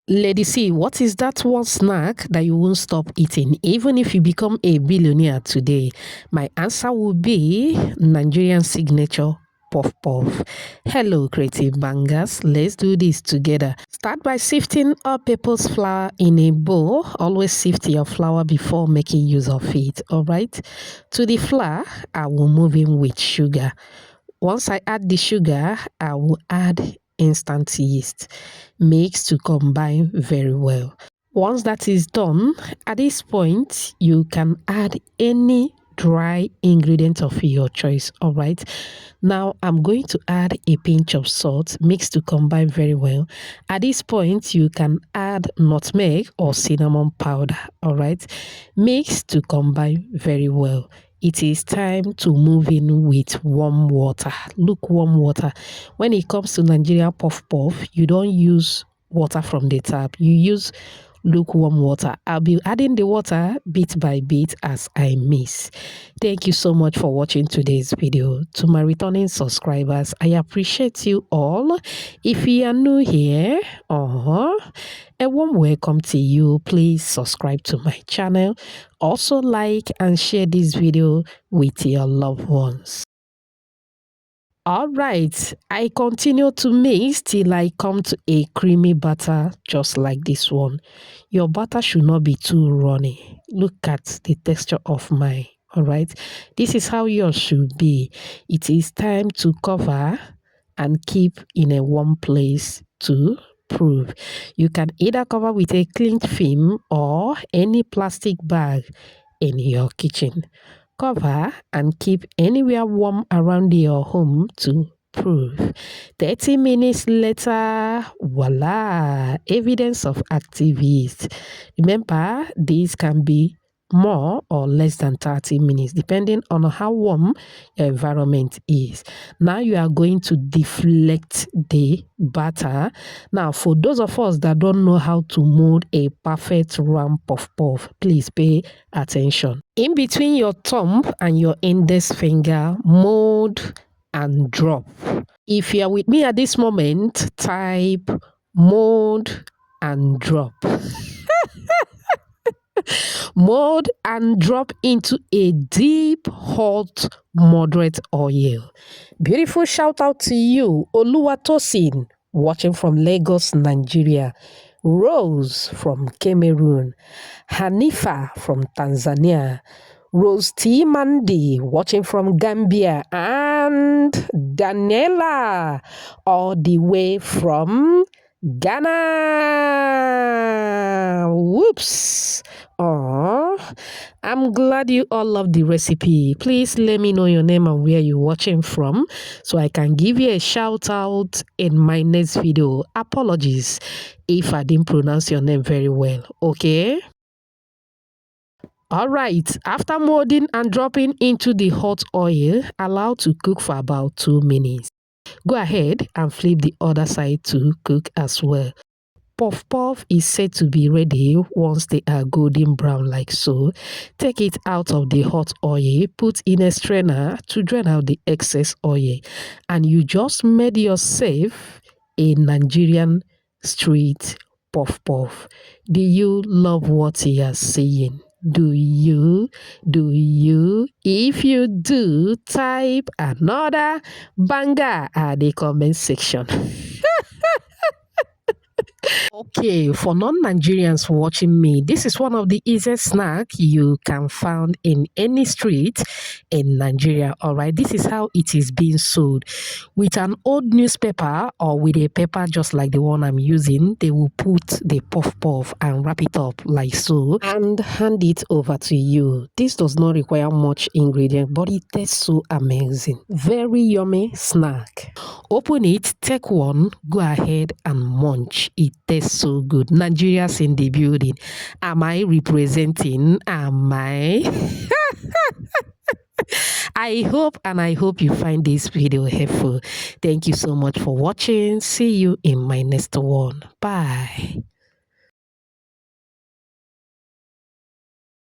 Lady C, what is that one snack that you won't stop eating even if you become a billionaire today? My answer will be Nigerian signature puff puff. Hello, creative bangers. Let's do this together. Start by sifting all purpose flour in a bowl. Always sift your flour before making use of it. All right. To the flour, I will move in with sugar. Once I add the sugar, I will add instant yeast. Mix to combine very well. Once that is done, at this point, you can add any dry ingredient of your choice. All right. Now I'm going to add a pinch of salt, mix to combine very well. At this point, you can add nutmeg or cinnamon powder. All right. Mix to combine very well. It is time to move in with warm water, lukewarm water. When it comes to Nigerian puff puff, you don't use water from the tap. You use lukewarm water. I'll be adding the water bit by bit as I miss. Thank you so much for watching today's video. To my returning subscribers, I appreciate you all. If you are new here, a warm welcome to you. Please subscribe to my channel. Also like and share this video with your loved ones. All right, I continue to mix till I come to a creamy batter just like this one. Your batter should not be too runny. Look at the texture of mine. All right, this is how yours should be. It is time to cover and keep in a warm place to prove. You can either cover with a cling film or any plastic bag in your kitchen. Cover and keep anywhere warm around your home to prove. 30 minutes later, voila, evidence of active yeast. Remember, these can be more or less than 30 minutes depending on how warm your environment is. Now you are going to deflect the batter. Now for those of us that don't know how to mold a perfect round puff puff, please pay attention. In between your thumb and your index finger, mold and drop. If you are with me at this moment, type mold and drop. Mold and drop into a deep, hot, moderate oil. Beautiful shout out to you, Oluwatosin, watching from Lagos, Nigeria. Rose from Cameroon. Hanifa from Tanzania. Rose T. Mandi, watching from Gambia. And Daniela, all the way from Ghana. Whoops. Oh, I'm glad you all love the recipe. Please let me know your name and where you're watching from so I can give you a shout out in my next video. Apologies if I didn't pronounce your name very well, okay? All right, after molding and dropping into the hot oil, allow to cook for about 2 minutes. Go ahead and flip the other side to cook as well. Puff puff is said to be ready once they are golden brown like so. Take it out of the hot oil, put in a strainer to drain out the excess oil, and you just made yourself a Nigerian street puff puff. Do you love what you are saying? Do you? Do you? If you do, type another banger at the comment section. Okay, for non-Nigerians watching me, this is one of the easiest snacks you can find in any street in Nigeria. All right, this is how it is being sold. With an old newspaper or with a paper just like the one I'm using, they will put the puff puff and wrap it up like so and hand it over to you. This does not require much ingredient, but it tastes so amazing. Very yummy snack. Open it, take one, go ahead and munch. It tastes so good. Nigeria's in the building. Am I representing? Am I? I hope you find this video helpful. Thank you so much for watching. See you in my next one. Bye.